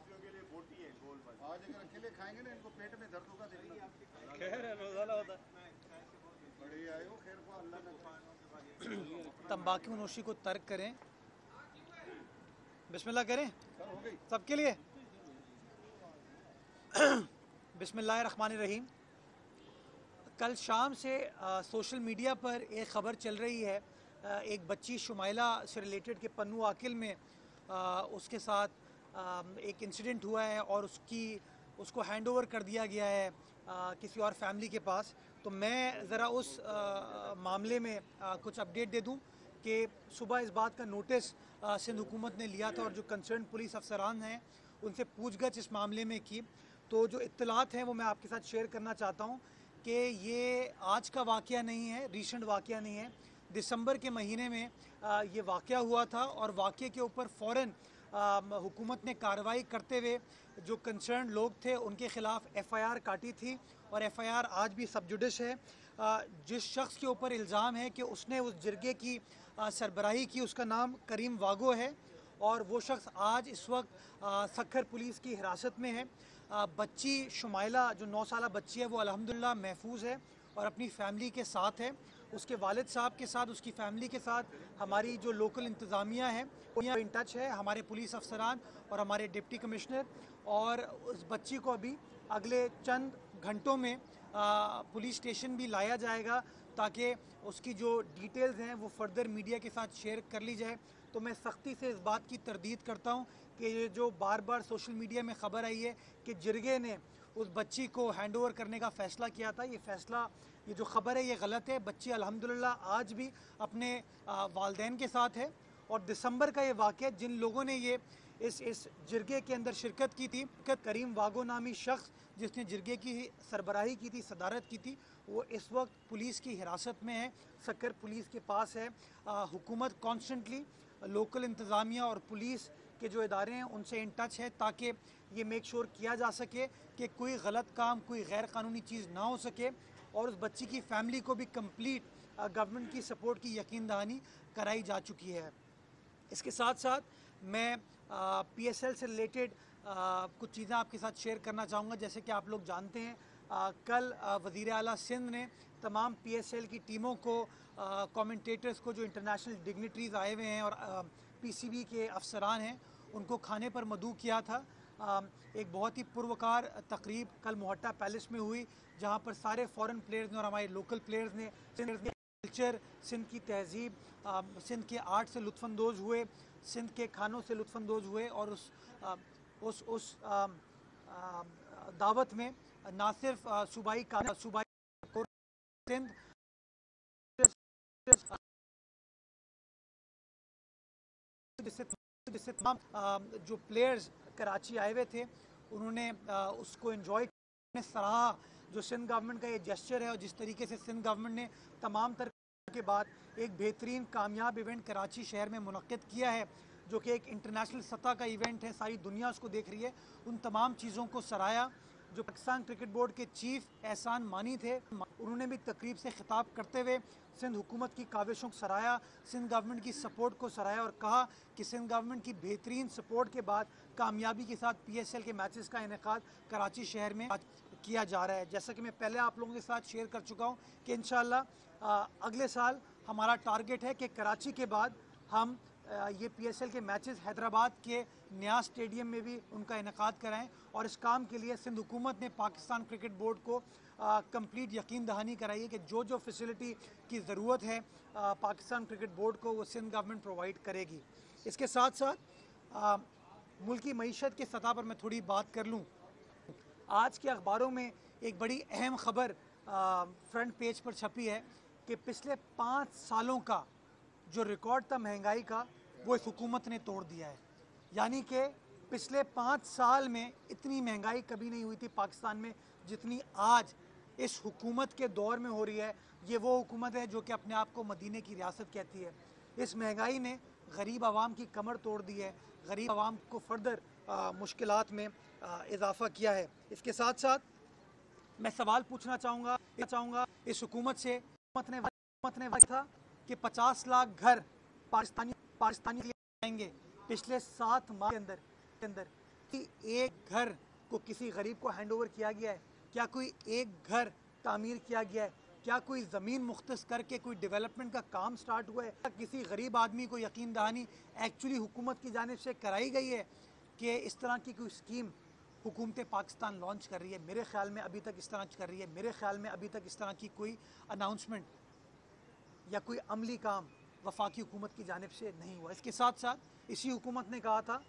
काफियों के लिए बोटी है गोल बस। आज अगर अकेले खाएंगे ना इनको पेट में दर्द होगा देखना। खैर रोजाना होता है। बढ़िया है वो, खैर को अल्लाह ने तंबाकू नोशी को तर्क करें, बिस्मिल्लाह करें सर हो गई सबके लिए। बिस्मिल्लाहिर्रहमानिर्रहीम। कल शाम से सोशल मीडिया पर एक ख़बर चल रही है, एक बच्ची शुमाइला से रिलेटेड के पन्नू आकिल में उसके साथ एक इंसिडेंट हुआ है और उसको हैंड ओवर कर दिया गया है किसी और फैमिली के पास। तो मैं ज़रा उस मामले में कुछ अपडेट दे दूं कि सुबह इस बात का नोटिस सिंध हुकूमत ने लिया था और जो कंसर्न पुलिस अफसरान हैं उनसे पूछगछ इस मामले में की। तो जो इत्तलात हैं वो मैं आपके साथ शेयर करना चाहता हूँ कि ये आज का वाक़या नहीं है, रीसेंट वाक़या नहीं है। दिसंबर के महीने में ये वाक़या हुआ था और वाक़े के ऊपर फ़ौरन हुकूमत ने कार्रवाई करते हुए जो कंसर्न लोग थे उनके ख़िलाफ़ एफ़आईआर काटी थी और एफ़आईआर आज भी सब जुडिश है। जिस शख्स के ऊपर इल्ज़ाम है कि उसने उस जिरगे की सरबराही की, उसका नाम करीम वागो है और वो शख्स आज इस वक्त सक्खर पुलिस की हिरासत में है। बच्ची शुमाइला जो 9 साला बच्ची है वो अल्हम्दुलिल्लाह महफूज है और अपनी फैमिली के साथ है। उसके वालिद साहब के साथ, उसकी फैमिली के साथ हमारी जो लोकल इंतज़ामिया है वो इन टच है, हमारे पुलिस अफसरान और हमारे डिप्टी कमिश्नर। और उस बच्ची को अभी अगले चंद घंटों में पुलिस स्टेशन भी लाया जाएगा ताकि उसकी जो डिटेल्स हैं वो फर्दर मीडिया के साथ शेयर कर ली जाए। तो मैं सख्ती से इस बात की तरदीद करता हूँ कि ये जो बार बार सोशल मीडिया में ख़बर आई है कि जिरगे ने उस बच्ची को हैंड ओवर करने का फ़ैसला किया था, ये फ़ैसला, ये जो ख़बर है ये गलत है। बच्ची अल्हम्दुलिल्लाह आज भी अपने वालदैन के साथ है और दिसंबर का ये वाक़या, जिन लोगों ने ये इस जिरगे के अंदर शिरकत की थी, करीम वागो नामी शख्स जिसने जिरगे की सरबराही की थी, सदारत की थी, वो इस वक्त पुलिस की हिरासत में है, सक्कर पुलिस के पास है। हुकूमत कॉन्स्टेंटली लोकल इंतज़ामिया और पुलिस के जो इदारे हैं उनसे इन टच है ताकि ये मेक श्योर किया जा सके कि कोई गलत काम, कोई गैर कानूनी चीज़ ना हो सके और उस बच्ची की फ़ैमिली को भी कंप्लीट गवर्नमेंट की सपोर्ट की यकीन दहानी कराई जा चुकी है। इसके साथ साथ मैं PSL से रिलेटेड कुछ चीज़ें आपके साथ शेयर करना चाहूँगा। जैसे कि आप लोग जानते हैं कल वज़ीर आला सिंध ने तमाम PSL की टीमों को, कमेंटेटर्स को, जो इंटरनेशनल डिग्निटरीज़ आए हुए हैं और PCB के अफसरान हैं, उनको खाने पर मदऊ किया था। एक बहुत ही पुरवकार तकरीब कल मोहट्टा पैलेस में हुई जहाँ पर सारे फॉरेन प्लेयर्स ने और हमारे लोकल प्लेयर्स ने कल्चर, सिंध की तहजीब, सिंध के आर्ट से लुत्फ़अंदोज़ हुए, सिंध के खानों से लुत्फ़अंदोज़ हुए और उस दावत में ना सिर्फ सूबाई सिंध जिससे तमाम जो प्लेयर्स कराची आए हुए थे उन्होंने उसको एंजॉय सराहा। जो सिंध गवर्नमेंट का ये जेस्चर है और जिस तरीके से सिंध गवर्नमेंट ने तमाम तर के बाद एक बेहतरीन कामयाब इवेंट कराची शहर में मुनक्किद किया है जो कि एक इंटरनेशनल सतह का इवेंट है, सारी दुनिया उसको देख रही है, उन तमाम चीज़ों को सराहा। जो पाकिस्तान क्रिकेट बोर्ड के चीफ एहसान मानी थे, उन्होंने भी तकरीब से खिताब करते हुए सिंध हुकूमत की काविशों को सराहा, सिंध गवर्नमेंट की सपोर्ट को सराहा और कहा कि सिंध गवर्नमेंट की बेहतरीन सपोर्ट के बाद कामयाबी के साथ PSL के मैचेस का इनेकाद कराची शहर में किया जा रहा है। जैसा कि मैं पहले आप लोगों के साथ शेयर कर चुका हूँ कि इंशाअल्लाह अगले साल हमारा टारगेट है कि कराची के बाद हम ये PSL के मैचेस हैदराबाद के नया स्टेडियम में भी उनका इनेकाद कराएं और इस काम के लिए सिंध हुकूमत ने पाकिस्तान क्रिकेट बोर्ड को कंप्लीट यकीन दहानी कराई है कि जो जो फैसिलिटी की ज़रूरत है पाकिस्तान क्रिकेट बोर्ड को वो सिंध गवर्नमेंट प्रोवाइड करेगी। इसके साथ साथ मुल्क की मईशत के सतह पर मैं थोड़ी बात कर लूँ। आज के अखबारों में एक बड़ी अहम ख़बर फ्रंट पेज पर छपी है कि पिछले 5 सालों का जो रिकॉर्ड था महंगाई का वो इस हुकूमत ने तोड़ दिया है। यानी कि पिछले 5 साल में इतनी महंगाई कभी नहीं हुई थी पाकिस्तान में जितनी आज इस हुकूमत के दौर में हो रही है। ये वो हुकूमत है जो कि अपने आप को मदीने की रियासत कहती है। इस महंगाई ने गरीब आवाम की कमर तोड़ दी है, गरीब आवाम को फर्दर मुश्किलात में इजाफ़ा किया है। इसके साथ साथ मैं सवाल पूछना चाहूँगा इस हुकूमत से, हुकूमत ने था कि 50 लाख घर पाकिस्तानी आएंगे पिछले 7 माह के अंदर कि एक घर को किसी गरीब को हैंडओवर किया गया है? क्या कोई एक घर तामीर किया गया है? क्या कोई ज़मीन मुख्तस करके कोई डेवलपमेंट का काम स्टार्ट हुआ है? किसी गरीब आदमी को यकीन दहानी एक्चुअली हुकूमत की जानिब से कराई गई है कि इस तरह की कोई स्कीम हुकूमत पाकिस्तान लॉन्च कर रही है? मेरे ख्याल में अभी तक इस तरह कर रही है, मेरे ख्याल में अभी तक इस तरह की कोई अनाउंसमेंट या कोई अमली काम वफाकी हुकूमत की जानिब से नहीं हुआ। इसके साथ साथ इसी हुकूमत ने कहा था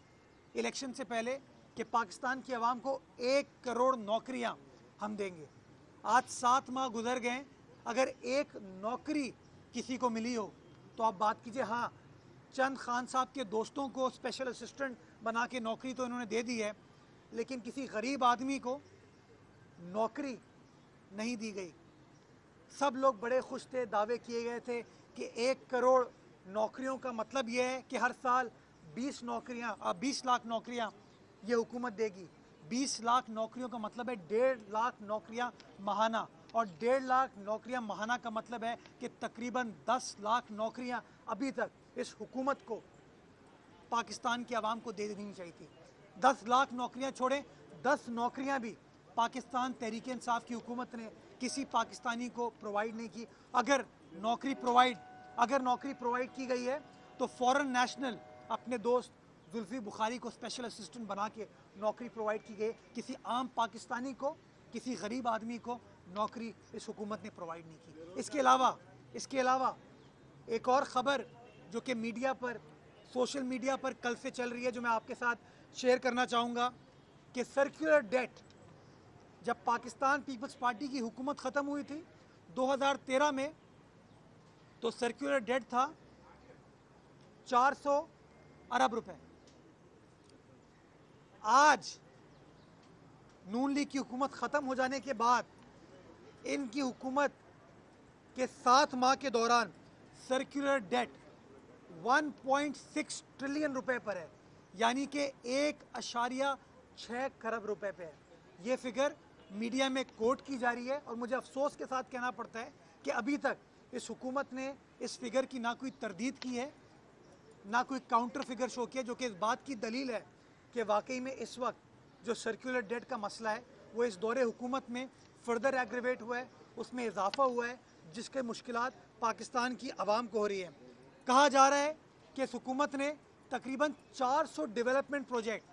इलेक्शन से पहले कि पाकिस्तान की आवाम को 1 करोड़ नौकरियां हम देंगे। आज 7 माह गुजर गए, अगर एक नौकरी किसी को मिली हो तो आप बात कीजिए। हाँ, चंद खान साहब के दोस्तों को स्पेशल असिस्टेंट बना के नौकरी तो इन्होंने दे दी है, लेकिन किसी गरीब आदमी को नौकरी नहीं दी गई। सब लोग बड़े खुश थे, दावे किए गए थे कि 1 करोड़ नौकरियों का मतलब यह है कि हर साल 20 लाख नौकरियां ये हुकूमत देगी। 20 लाख नौकरियों का मतलब है 1.5 लाख नौकरियां महाना, और 1.5 लाख नौकरियां महाना का मतलब है कि तकरीबन 10 लाख नौकरियां अभी तक इस हुकूमत को पाकिस्तान की आवाम को दे देनी चाहिए थी। 10 लाख नौकरियां छोड़ें, 10 नौकरियां भी पाकिस्तान तहरीक इंसाफ की हुकूमत ने किसी पाकिस्तानी को प्रोवाइड नहीं की। अगर नौकरी प्रोवाइड की गई है तो फॉरेन नेशनल अपने दोस्त जुल्फी बुखारी को स्पेशल असिस्टेंट बना के नौकरी प्रोवाइड की गई। किसी आम पाकिस्तानी को, किसी गरीब आदमी को नौकरी इस हुकूमत ने प्रोवाइड नहीं की। इसके अलावा एक और ख़बर जो कि मीडिया पर, सोशल मीडिया पर कल से चल रही है, जो मैं आपके साथ शेयर करना चाहूँगा कि सर्कुलर डेट, जब पाकिस्तान पीपल्स पार्टी की हुकूमत ख़त्म हुई थी 2013 में, तो सर्कुलर डेट था 400 अरब रुपए। आज नून लीग की हुकूमत ख़त्म हो जाने के बाद इनकी हुकूमत के 7 माह के दौरान सर्कुलर डेट 1.6 ट्रिलियन रुपए पर है, यानी कि 1.6 खरब रुपए पे है। ये फिगर मीडिया में कोट की जा रही है और मुझे अफसोस के साथ कहना पड़ता है कि अभी तक इस हुकूमत ने इस फिगर की ना कोई तरदीद की है, ना कोई काउंटर फिगर शो किया, जो कि इस बात की दलील है कि वाकई में इस वक्त जो सर्कुलर डेट का मसला है वो इस दौरे हुकूमत में फर्दर एग्रीवेट हुआ है, उसमें इजाफा हुआ है, जिसके मुश्किलात पाकिस्तान की आवाम को हो रही है। कहा जा रहा है कि इस हुकूमत ने तकरीबन 400 डेवलपमेंट प्रोजेक्ट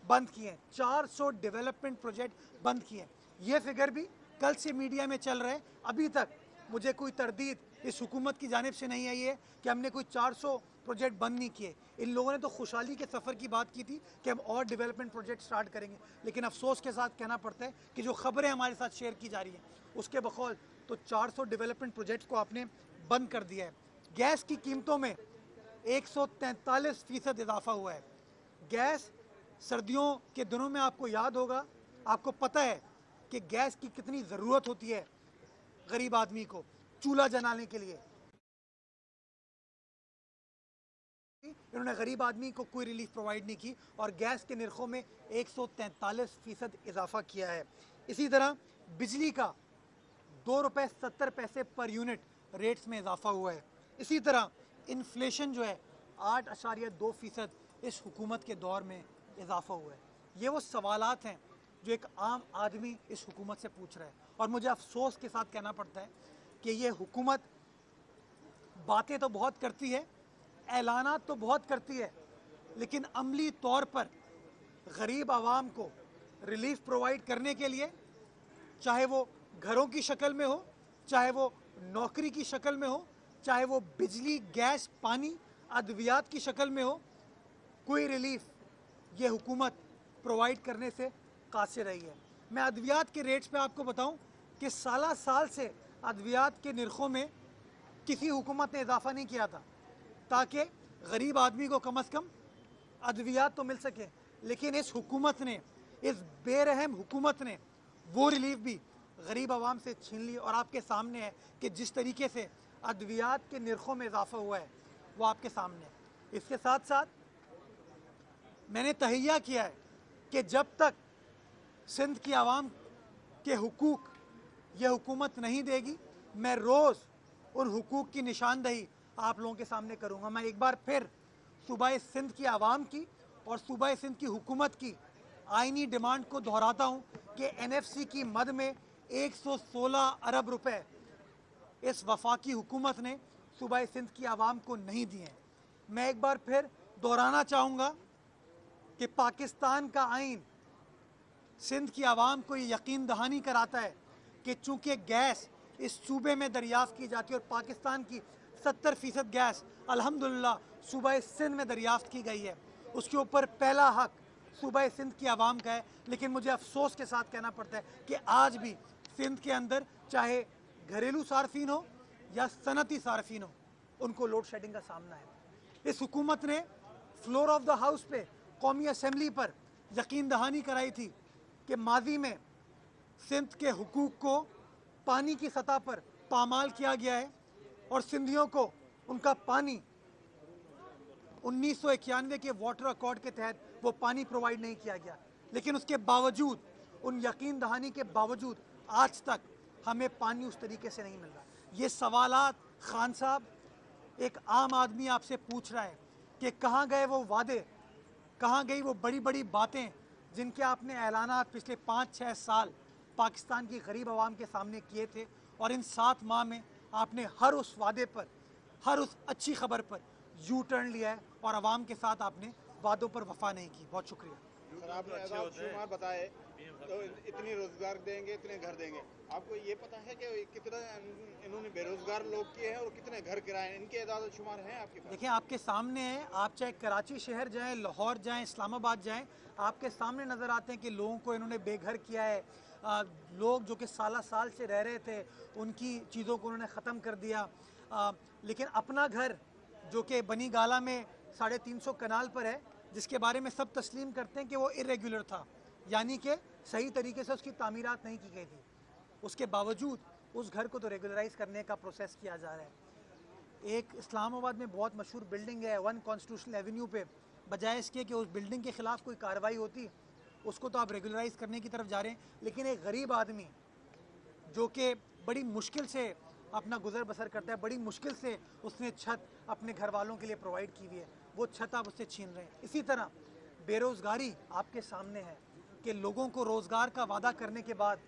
बंद किए हैं, 400 डेवलपमेंट प्रोजेक्ट बंद किए हैं। ये फिगर भी कल से मीडिया में चल रहे हैं। अभी तक मुझे कोई तरदीद इस हुकूमत की जानिब से नहीं आई है कि हमने कोई 400 प्रोजेक्ट बंद नहीं किए। इन लोगों ने तो खुशहाली के सफ़र की बात की थी कि हम और डेवलपमेंट प्रोजेक्ट स्टार्ट करेंगे, लेकिन अफसोस के साथ कहना पड़ता है कि जो खबरें हमारे साथ शेयर की जा रही हैं उसके बकौल तो 400 डेवलपमेंट प्रोजेक्ट्स को आपने बंद कर दिया है। गैस की कीमतों में 143% इजाफा हुआ है। गैस सर्दियों के दिनों में आपको याद होगा, आपको पता है कि गैस की कितनी ज़रूरत होती है गरीब आदमी को चूल्हा जलाने के लिए। इन्होंने गरीब आदमी को कोई रिलीफ प्रोवाइड नहीं की और गैस के निर्खों में 143% इजाफा किया है। इसी तरह बिजली का 2 रुपये 70 पैसे पर यूनिट रेट्स में इजाफा हुआ है। इसी तरह इन्फ्लेशन जो है 8.2% इस हुकूमत के दौर में इजाफा हुआ है। ये वो सवालात हैं जो एक आम आदमी इस हुकूमत से पूछ रहा है और मुझे अफसोस के साथ कहना पड़ता है कि ये हुकूमत बातें तो बहुत करती है, ऐलानात तो बहुत करती है, लेकिन अमली तौर पर गरीब आवाम को रिलीफ प्रोवाइड करने के लिए, चाहे वो घरों की शक्ल में हो, चाहे वो नौकरी की शक्ल में हो, चाहे वो बिजली, गैस, पानी, अद्वियात की शक्ल में हो, कोई रिलीफ ये हुकूमत प्रोवाइड करने से कासिर रही है। मैं अद्वियात के रेट्स पे आपको बताऊं कि साल से अद्वियात के निर्खों में किसी हुकूमत ने इजाफा नहीं किया था ताकि गरीब आदमी को कम अज़ कम अद्वियात तो मिल सके, लेकिन इस हुकूमत ने, इस बेरहम हुकूमत ने वो रिलीफ भी गरीब आवाम से छीन ली और आपके सामने है कि जिस तरीके से अद्वियात के निर्खों में इजाफा हुआ है वो आपके सामने है। इसके साथ साथ मैंने तहैया किया है कि जब तक सिंध की आवाम के हुकूक ये हुकूमत नहीं देगी, मैं रोज़ उन हुकूक की निशानदही आप लोगों के सामने करूँगा। मैं एक बार फिर सूबाए सिंध की आवाम की और सूबाए सिंध की हुकूमत की आईनी डिमांड को दोहराता हूं कि एनएफसी की मद में 116 अरब रुपए इस वफाकी हुकूमत ने सूबा सिंध की आवाम को नहीं दिए। मैं एक बार फिर दोहराना चाहूँगा कि पाकिस्तान का आइन सिंध की आवाम को ये यकीन दहानी कराता है कि चूँकि गैस इस सूबे में दरियाफ़्त की जाती है और पाकिस्तान की 70% गैस अल्हम्दुलिल्लाह सूबा सिंध में दरियाफ़्त की गई है, उसके ऊपर पहला हक सूबा सिंध की आवाम का है। लेकिन मुझे अफसोस के साथ कहना पड़ता है कि आज भी सिंध के अंदर चाहे घरेलू सार्फिन हो या सनती सार्फिन हो, उनको लोड शेडिंग का सामना है। इस हुकूमत ने फ्लोर ऑफ द हाउस पे कौमी असम्बली पर यकीन दहानी कराई थी कि माजी में सिंध के हुकूक को पानी की सतह पर पामाल किया गया है और सिंधियों को उनका पानी 1991 के वाटर अकॉर्ड के तहत वो पानी प्रोवाइड नहीं किया गया। लेकिन उसके बावजूद, उन यकीन दहानी के बावजूद आज तक हमें पानी उस तरीके से नहीं मिल रहा। ये सवालात खान साहब, एक आम आदमी आपसे पूछ रहा है कि कहाँ गए वो वादे, कहाँ गई वो बड़ी बड़ी बातें जिनके आपने ऐलानात पिछले 5-6 साल पाकिस्तान की गरीब आवाम के सामने किए थे, और इन 7 माह में आपने हर उस वादे पर, हर उस अच्छी खबर पर यू टर्न लिया है और आवाम के साथ आपने वादों पर वफा नहीं की। बहुत शुक्रिया। सर, आपने आदाब शुमार बताए तो इतनी रोजगार देंगे, इतने घर देंगे, आपको ये पता है कि कितना इन्होंने बेरोजगार लोग किए हैं और कितने घर किराए, इनके आदाद शुमार हैं आपके पास? देखिए, आपके सामने है। आप चाहे कराची शहर जाएं, लाहौर जाएं, इस्लामाबाद जाएं, आपके सामने नज़र आते हैं कि लोगों को इन्होंने बेघर किया है। लोग जो कि साल से रह रहे थे, उनकी चीज़ों को उन्होंने ख़त्म कर दिया। लेकिन अपना घर जो कि बनी गाला में 350 कनाल पर है, जिसके बारे में सब तस्लीम करते हैं कि वो इरेगुलर था, यानी कि सही तरीके से उसकी तामीरात नहीं की गई थी, उसके बावजूद उस घर को तो रेगुलराइज करने का प्रोसेस किया जा रहा है। एक इस्लामाबाद में बहुत मशहूर बिल्डिंग है 1 कॉन्स्टिट्यूशनल एवेन्यू पे, बजाय इसके कि उस बिल्डिंग के ख़िलाफ़ कोई कार्रवाई होती, उसको तो आप रेगुलराइज करने की तरफ जा रहे हैं। लेकिन एक गरीब आदमी जो कि बड़ी मुश्किल से अपना गुजर बसर करता है, बड़ी मुश्किल से उसने छत अपने घर वालों के लिए प्रोवाइड की हुई है, वो छत आप उससे छीन रहे हैं। इसी तरह बेरोज़गारी आपके सामने है कि लोगों को रोज़गार का वादा करने के बाद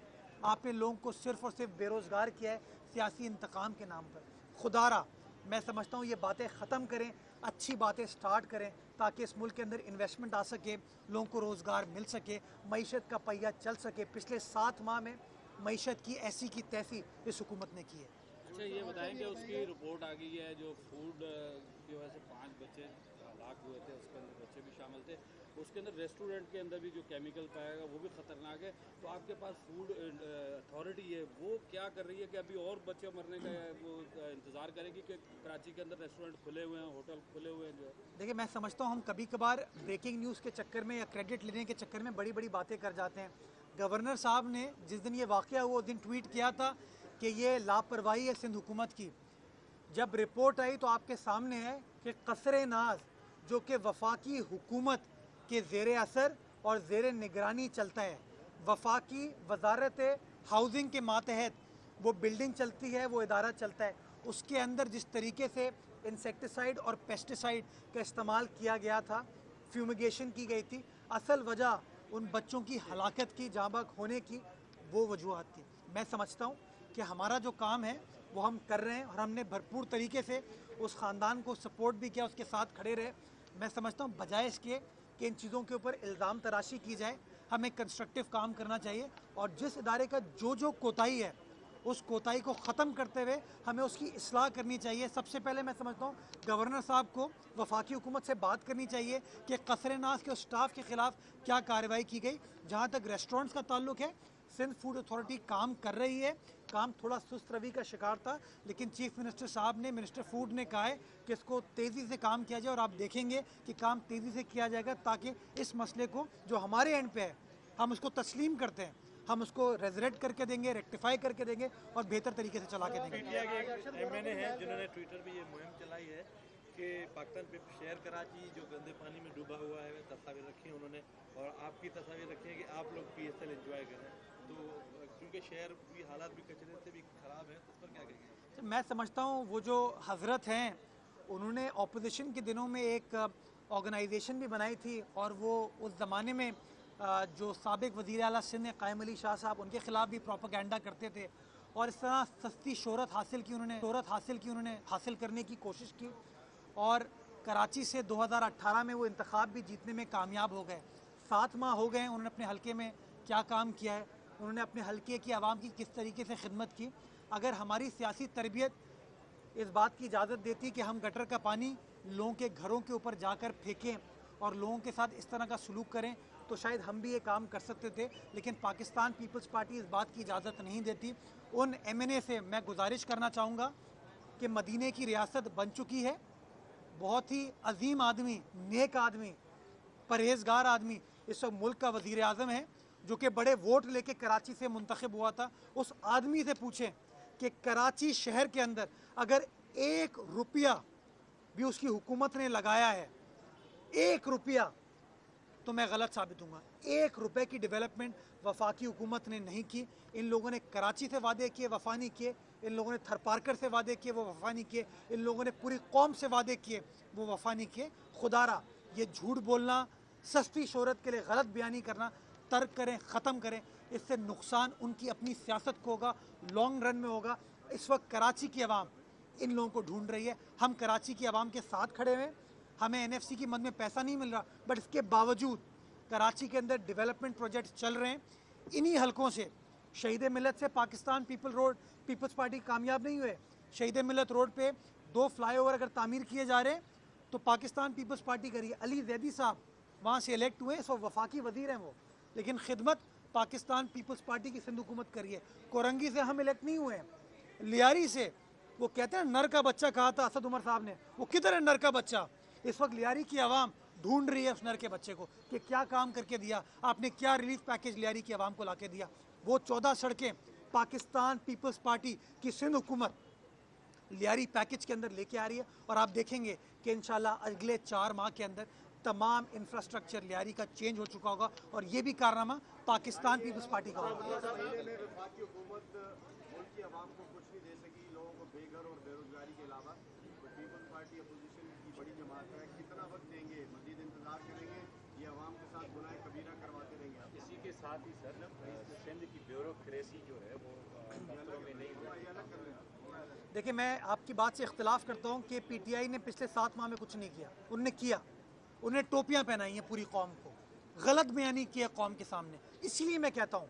आपने लोगों को सिर्फ़ और सिर्फ बेरोज़गार किया है सियासी इंतकाम के नाम पर। खुदारा, मैं समझता हूँ ये बातें ख़त्म करें, अच्छी बातें स्टार्ट करें ताकि इस मुल्क के अंदर इन्वेस्टमेंट आ सके, लोगों को रोज़गार मिल सके, मईशत का पहिया चल सके। पिछले 7 माह में मईशत की ऐसी की तैसी इस हुकूमत ने की है। अच्छा, ये बताएं कि उसकी रिपोर्ट आ गई है जो फूड की वजह से 5 बच्चे हलाक हुए थे, उसके अंदर बच्चे भी शामिल थे, उसके अंदर रेस्टोरेंट के अंदर भी जो केमिकल पाया गया वो भी ख़तरनाक है। तो आपके पास फूड अथॉरिटी है, वो क्या कर रही है कि अभी और बच्चे मरने का वो इंतज़ार करेगी कि कराची के अंदर रेस्टोरेंट खुले हुए हैं, होटल खुले हुए हैं जो है? देखिए, मैं समझता हूँ हम कभी कभार ब्रेकिंग न्यूज़ के चक्कर में या क्रेडिट लेने के चक्कर में बड़ी बड़ी बातें कर जाते हैं। गवर्नर साहब ने जिस दिन ये वाक़या हुआ उस दिन ट्वीट किया था कि ये लापरवाही है सिंध हुकूमत की। जब रिपोर्ट आई तो आपके सामने है कि कसरे नाज जो कि वफाकी हुकूमत के ज़ेर असर और ज़ेर निगरानी चलता है, वफाकी वजारत हाउसिंग के मातहत वो बिल्डिंग चलती है, वो इदारा चलता है, उसके अंदर जिस तरीके से इंसेक्टिसाइड और पेस्टिसाइड का इस्तेमाल किया गया था, फ्यूमिगेशन की गई थी, असल वजह उन बच्चों की हलाकत की, जाँ बहक होने की वो वजूहत थी। मैं समझता हूँ कि हमारा जो काम है वो हम कर रहे हैं और हमने भरपूर तरीके से उस ख़ानदान को सपोर्ट भी किया, उसके साथ खड़े रहे। मैं समझता हूँ बजाय इसके कि इन चीज़ों के ऊपर इल्ज़ाम तराशी की जाए, हमें कंस्ट्रक्टिव काम करना चाहिए और जिस इदारे का जो कोताही है उस कोताही को ख़त्म करते हुए हमें उसकी इस्लाह करनी चाहिए। सबसे पहले मैं समझता हूँ गवर्नर साहब को वफाकी हुकूमत से बात करनी चाहिए कि कसरे नाज के उस स्टाफ के ख़िलाफ़ क्या कार्रवाई की गई। जहाँ तक रेस्टोरेंट्स का ताल्लुक है, सिंध फूड अथॉरिटी काम कर रही है, काम थोड़ा सुस्त रवि का शिकार था, लेकिन चीफ मिनिस्टर साहब ने, मिनिस्टर फूड ने कहा है कि इसको तेज़ी से काम किया जाए और आप देखेंगे कि काम तेज़ी से किया जाएगा ताकि इस मसले को जो हमारे एंड पे है हम उसको तस्लीम करते हैं, हम उसको रेजरेट करके देंगे, रेक्टिफाई करके देंगे और बेहतर तरीके से चला के देंगे। पीटीआई के एमएनए हैं जिन्होंने ट्विटर पे ये मुहिम चलाई है कि पाकिस्तान पे शहर कराची जो गंदे पानी में डूबा हुआ है, तस्वीर रखी है उन्होंने और आपकी तस्वीर रखी है कि आप लोग PSL एंजॉय करें, तो क्योंकि शहर भी हालात भी कचरे से भी ख़राब है, तो उस पर क्या कहेंगे? मैं समझता हूँ वो जो हज़रत हैं उन्होंने अपोजिशन के दिनों में एक ऑर्गेनाइजेशन भी बनाई थी और वो उस ज़माने में जो साबिक वज़ीर आला सिंध हैं कायम अली शाह साहब, उनके ख़िलाफ़ भी प्रोपेगेंडा करते थे और इस तरह सस्ती शोहरत हासिल करने की कोशिश की और कराची से 2018 में वो इंतखाब भी जीतने में कामयाब हो गए। 7 माह हो गए उन्होंने अपने हलके में क्या काम किया है, उन्होंने अपने हलके की आवाम की किस तरीके से खिदमत की। अगर हमारी सियासी तरबियत इस बात की इजाज़त देती कि हम गटर का पानी लोगों के घरों के ऊपर जाकर फेंकें और लोगों के साथ इस तरह का सलूक करें तो शायद हम भी ये काम कर सकते थे, लेकिन पाकिस्तान पीपल्स पार्टी इस बात की इजाज़त नहीं देती। उन MNA से मैं गुजारिश करना चाहूँगा कि मदीने की रियासत बन चुकी है, बहुत ही अजीम आदमी, नेक आदमी, परहेजगार आदमी इस वक्त मुल्क का वज़ीर आज़म है, जो कि बड़े वोट लेके कराची से मुंतखब हुआ था। उस आदमी से पूछें कि कराची शहर के अंदर अगर 1 रुपया भी उसकी हुकूमत ने लगाया है, 1 रुपया, तो मैं गलत साबित हूँगा। 1 रुपये की डेवलपमेंट वफाकी हुकूमत ने नहीं की। इन लोगों ने कराची से वादे किए, वफा नहीं किए। इन लोगों ने थरपारकर से वादे किए, वो वफा नहीं किए। इन लोगों ने पूरी कौम से वादे किए, वो वफा नहीं किए। खुदारा ये झूठ बोलना, सस्ती शोहरत के लिए गलत बयानी करना तर्क करें, ख़त्म करें। इससे नुकसान उनकी अपनी सियासत को होगा, लॉन्ग रन में होगा। इस वक्त कराची की आवाम इन लोगों को ढूंढ रही है। हम कराची की आवाम के साथ खड़े हुए, हमें NFC की मद में पैसा नहीं मिल रहा, बट इसके बावजूद कराची के अंदर डेवलपमेंट प्रोजेक्ट्स चल रहे हैं। इन्हीं हलकों से शहीद मिलत से पाकिस्तान पीपल्स पार्टी कामयाब नहीं हुए। शहीद मिलत रोड पे 2 फ्लाईओवर अगर तामीर किए जा रहे हैं तो पाकिस्तान पीपल्स पार्टी करिए। अली जैदी साहब वहाँ से इलेक्ट हुए, सो वफाकी वजीर हैं वो, लेकिन खिदमत पाकिस्तान पीपल्स पार्टी की सिंध हुकूमत करिए। कोरंगी से हम इलेक्ट नहीं हुए हैं, लियारी से वो कहते हैं नर का बच्चा कहा था असद उमर साहब ने, वो किधर है नर का बच्चा? इस वक्त लियारी की आवाम ढूंढ रही है उस नर के बच्चे को कि क्या काम करके दिया आपने, क्या रिलीफ पैकेज लियारी की आवाम को लाके दिया। वो 14 सड़कें पाकिस्तान पीपल्स पार्टी की सिंध हुकूमत लियारी पैकेज के अंदर लेके आ रही है और आप देखेंगे कि इंशाल्लाह अगले 4 माह के अंदर तमाम इंफ्रास्ट्रक्चर लियारी का चेंज हो चुका होगा और ये भी कारनामा पाकिस्तान पीपल्स पार्टी का होगा। साथ ही सर सिंध की ब्यूरोक्रेसी जो है वो दफ्तरों में नहीं हुई। देखिए, मैं आपकी बात से इख्तिलाफ करता हूँ कि PTI ने पिछले 7 माह में कुछ नहीं किया। उनने किया, उन्हें टोपियाँ पहनाई हैं पूरी कौम को, गलत बयानी की है कौम के सामने। इसलिए मैं कहता हूँ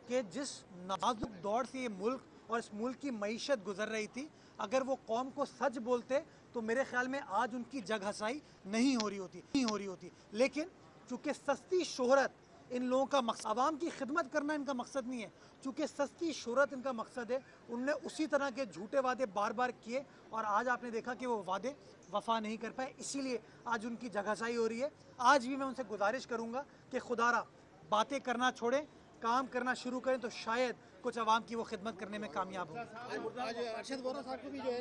कि जिस नाजुक दौर से ये मुल्क और इस मुल्क की मईशत गुजर रही थी, अगर वो कौम को सच बोलते तो मेरे ख्याल में आज उनकी जग हसाई नहीं हो रही होती। लेकिन चूँकि सस्ती शोहरत इन लोगों का मकसद, आवाम की खिदमत करना इनका मकसद नहीं है, चूँकि सस्ती शोहरत इनका मकसद है, उनने उसी तरह के झूठे वादे बार बार किए और आज आपने देखा कि वो वादे वफा नहीं कर पाए, इसीलिए आज उनकी जगहसाई हो रही है। आज भी मैं उनसे गुजारिश करूँगा कि खुदारा बातें करना छोड़ें, काम करना शुरू करें तो शायद कुछ आवाम की वो खिदमत करने में कामयाब हो। आज अरशद वोरा साहब को भी जो है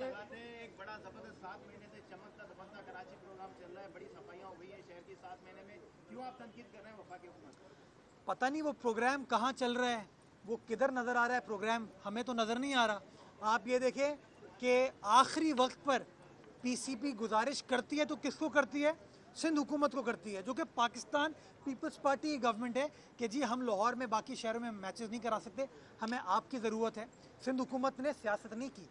एक बड़ा जबरदस्त 7 महीने से चमकता कराची प्रोग्राम चल रहा है, बड़ी सफाइयाँ हो गई है शहर की 7 महीने में, क्यों आप तनकीद कर रहे हैं वफा की हुकूमत? पता नहीं वो प्रोग्राम कहाँ चल रहा है, वो किधर नज़र आ रहा है प्रोग्राम, हमें तो नज़र नहीं आ रहा। आप ये देखें कि आखिरी वक्त पर PCP गुजारिश करती है तो किसको करती है? सिंध हुकूमत को करती है, जो कि पाकिस्तान पीपल्स पार्टी की गवर्नमेंट है कि जी हम लाहौर में बाकी शहरों में मैचेस नहीं करा सकते, हमें आपकी ज़रूरत है। सिंध हुकूमत ने सियासत नहीं की।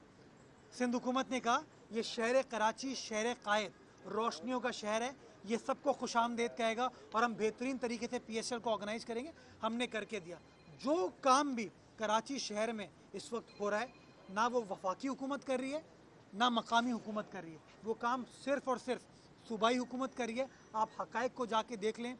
सिंध हुकूमत ने कहा ये शहर कराची शहर कायद, रोशनियों का शहर है, ये सबको खुशामदेद कहेगा और हम बेहतरीन तरीके से PSL को ऑर्गेनाइज़ करेंगे। हमने करके दिया। जो काम भी कराची शहर में इस वक्त हो रहा है, ना वो वफाकी हुकूमत कर रही है ना मकामी हुकूमत कर रही है, वो काम सिर्फ़ और सिर्फ सूबाई हुकूमत कर रही है। आप हक़ाइक़ को जाके देख लें,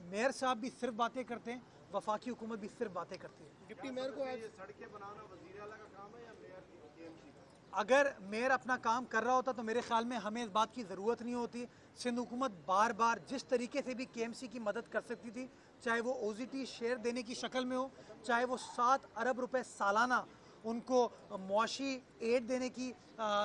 मेयर साहब भी सिर्फ बातें करते हैं, वफाकी हुकूमत भी सिर्फ बातें करती है। डिप्टी मेयर को आज सड़कें बनाना वज़ीर आला का काम है या मेयर KMC का? अगर मेयर अपना काम कर रहा होता तो मेरे ख्याल में हमें इस बात की ज़रूरत नहीं होती। सिंध हुकूमत बार बार जिस तरीके से भी KMC की मदद कर सकती थी, चाहे वो OZT शेयर देने की शक्ल में हो, चाहे वो 7 अरब रुपए सालाना उनको मुआशी एड देने की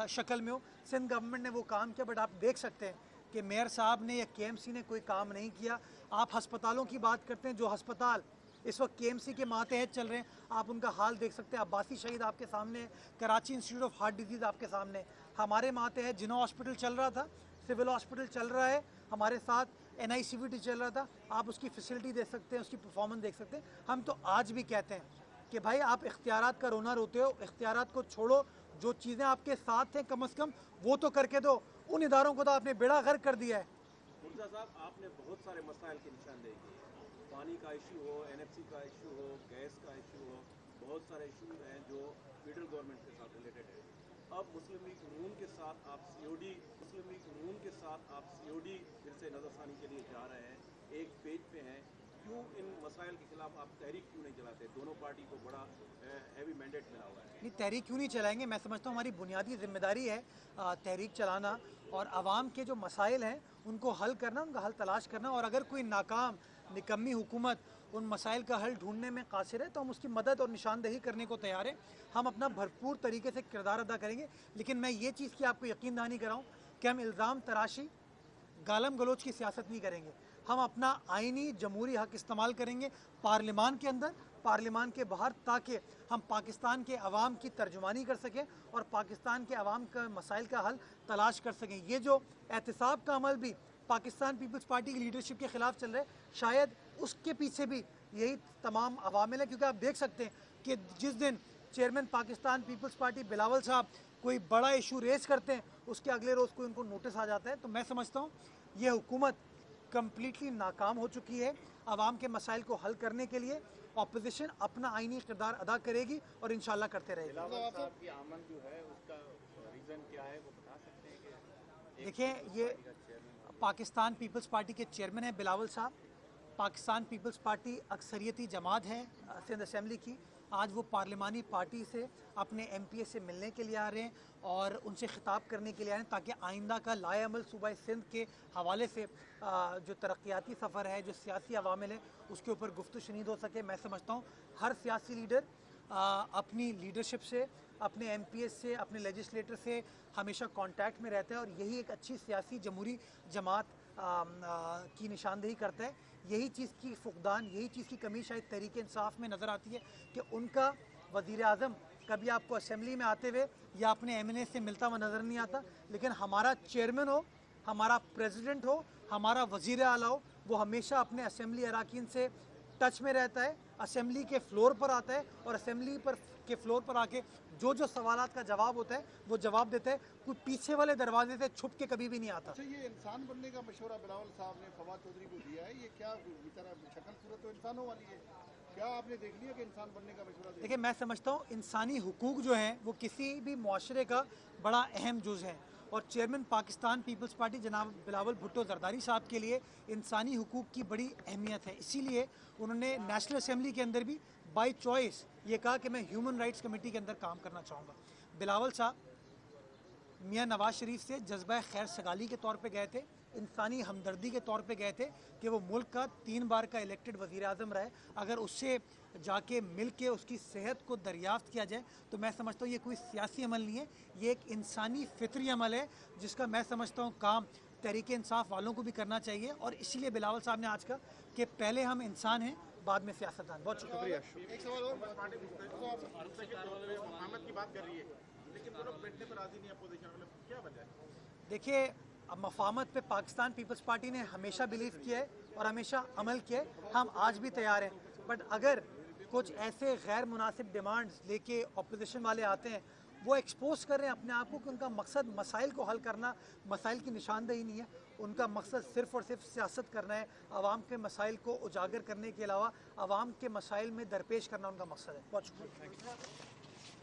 शक्ल में हो, सिंध गवर्नमेंट ने वो काम किया। बट आप देख सकते हैं कि मेयर साहब ने या KMC ने कोई काम नहीं किया। आप हस्पतालों की बात करते हैं, जो हस्पताल इस वक्त KMC के मातहत चल रहे हैं, आप उनका हाल देख सकते हैं। अब्बासी शहीद आपके सामने है, Karachi institute of heart disease आपके सामने, हमारे मातहत जिना हॉस्पिटल चल रहा था, सिविल हॉस्पिटल चल रहा है, हमारे साथ NICVT चल रहा था, आप उसकी फैसिलिटी देख सकते हैं, उसकी परफॉर्मेंस देख सकते हैं। हम तो आज भी कहते हैं कि भाई आप इख्तियारात का रोना रोते हो, इख्तियारात को छोड़ो, जो चीज़ें आपके साथ हैं कम से कम वो तो करके दो। उन इदारों को तो आपने बेड़ा गर्क कर दिया है। मुर्तज़ा साहब, आपने बहुत सारे मसाइल की निशानदेही की है, पानी का इशू हो, NFC का इशू हो, गैस का इशू हो, बहुत सारे इशूज हैं जो फेडरल गवर्नमेंट के साथ रिलेटेड है। अब मुस्लिम लीग नून के साथ आप COD फिर से नज़रसानी के लिए जा रहे हैं, एक पेज पे हैं, क्यों इन मसाइल के खिलाफ आप तहरीक क्यों नहीं चलाते? दोनों पार्टी को बड़ा हैवी मैंडेट मिला हुआ है। नहीं, तहरीक क्यों नहीं चलाएंगे? मैं समझता हूँ हमारी बुनियादी जिम्मेदारी है तहरीक चलाना और आवाम के जो मसाइल हैं उनको हल करना, उनका हल तलाश करना। और अगर कोई नाकाम निकम्मी हुकूमत उन मसाइल का हल ढूंढने में कासिर है तो हम उसकी मदद और निशानदेही करने को तैयार हैं। हम अपना भरपूर तरीके से किरदार अदा करेंगे। लेकिन मैं ये चीज़ की आपको यकीन दहानी कराऊँ कि हम इल्ज़ाम तराशी, गालम गलोच की सियासत नहीं करेंगे। हम अपना आइनी जमहूरी हक इस्तेमाल करेंगे पार्लिमान के अंदर, पार्लिमान के बाहर, ताकि हम पाकिस्तान के अवाम की तर्जुमानी कर सकें और पाकिस्तान के अवाम का मसाइल का हल तलाश कर सकें। ये जो एहतिसाब का अमल भी पाकिस्तान पीपल्स पार्टी की लीडरशिप के ख़िलाफ़ चल रहा है, शायद उसके पीछे भी यही तमाम अवामिल है। क्योंकि आप देख सकते हैं कि जिस दिन चेयरमैन पाकिस्तान पीपल्स पार्टी बिलावल साहब कोई बड़ा इशू रेस करते हैं, उसके अगले रोज़ कोई उनको नोटिस आ जाता है। तो मैं समझता हूँ ये हुकूमत कम्प्लीटली नाकाम हो चुकी है। आवाम के मसाइल को हल करने के लिए ऑपोजिशन अपना आइनी किरदार अदा करेगी और इंशाल्लाह करते रहेगी। बिलावल साहब की आमद जो है उसका रीज़न क्या है, वो बता सकते हैं? कि देखिए, ये पाकिस्तान पीपल्स पार्टी के चेयरमैन हैं बिलावल साहब। पाकिस्तान पीपल्स पार्टी अक्सरियती जमात है सिंध असेंबली की। आज वो पार्लिमानी पार्टी से अपने MPA से मिलने के लिए आ रहे हैं और उनसे खिताब करने के लिए आए हैं, ताकि आइंदा का लाएअमल सूबा सिंध के हवाले से जो तरक्याती सफ़र है, जो सियासी अवामिल है, उसके ऊपर गुफ्तगू शनीद हो सके। मैं समझता हूँ हर सियासी लीडर अपनी लीडरशिप से, अपने MPS से, अपने लेजिस्लेटर से हमेशा कांटेक्ट में रहता है और यही एक अच्छी सियासी जमहूरी जमात की निशानदेही करता है। यही चीज़ की फुकदान, यही चीज़ की कमी शायद तहरीक इंसाफ में नज़र आती है कि उनका वज़ीर आज़म कभी आपको असेंबली में आते हुए या अपने MNA से मिलता हुआ नज़र नहीं आता। लेकिन हमारा चेयरमैन हो, हमारा प्रेसिडेंट हो, हमारा वज़ीर आला हो, वो हमेशा अपने असेंबली अरकान से टच में रहता है, असेंबली के फ्लोर पर आता है और असेंबली पर के फ्लोर पर आके जो सवालात का जवाब होता है वो जवाब देता है। कोई पीछे वाले दरवाजे से छुप के कभी भी नहीं आता। अच्छा, ये इंसान बनने का मशवरा बिलावल साहब ने फवाद चौधरी को दिया है, ये क्या बेचारा शक्ल सूरत तो इंसानों वाली है, क्या आपने देख लिया कि इंसान बनने का मशवरा? देखिए, मैं समझता हूँ इंसानी हुकूक जो हैं वो किसी भी मुआशरे का बड़ा अहम जुज़ है और चेयरमैन पाकिस्तान पीपल्स पार्टी जनाब बिलावल भुट्टो जरदारी साहब के लिए इंसानी हुकूक की बड़ी अहमियत है। इसीलिए उन्होंने नेशनल असेंबली के अंदर भी बाय चॉइस ये कहा कि मैं ह्यूमन राइट्स कमेटी के अंदर काम करना चाहूँगा। बिलावल साहब मियाँ नवाज शरीफ से जज्बा खैर सगाली के तौर पे गए थे, इंसानी हमदर्दी के तौर पे गए थे कि वो मुल्क का 3 बार का इलेक्टेड वज़ीर आज़म रहे। अगर उससे जाके मिल के उसकी सेहत को दरियाफ्त किया जाए तो मैं समझता हूँ ये कोई सियासी अमल नहीं है, ये एक इंसानी फितरी अमल है जिसका मैं समझता हूँ काम तहरीक इंसाफ वालों को भी करना चाहिए। और इसीलिए बिलावल साहब ने आज कहा कि पहले हम इंसान हैं, बाद में सियासतदान। बहुत शुक्रिया। एक सवाल और, मोहम्मद की बात कर रही है लेकिन वो लोग बैठने पर राजी नहीं अपोजिशन वाले, क्या वजह है? देखिए, अब मफामत पे पाकिस्तान पीपल्स पार्टी ने हमेशा बिलीव किया है और हमेशा अमल किया है। हम आज भी तैयार हैं, बट अगर कुछ ऐसे गैर मुनासिब डिमांड्स लेके अपोजिशन वाले आते हैं, वो एक्सपोज कर रहे हैं अपने आप को कि उनका मकसद मसाइल को हल करना, मसाइल की निशानदेही नहीं है। उनका मकसद सिर्फ़ और सिर्फ सियासत करना है, आवाम के मसाइल को उजागर करने के अलावा आवाम के मसाइल में दरपेश करना उनका मकसद है। बहुत शुक्रिया।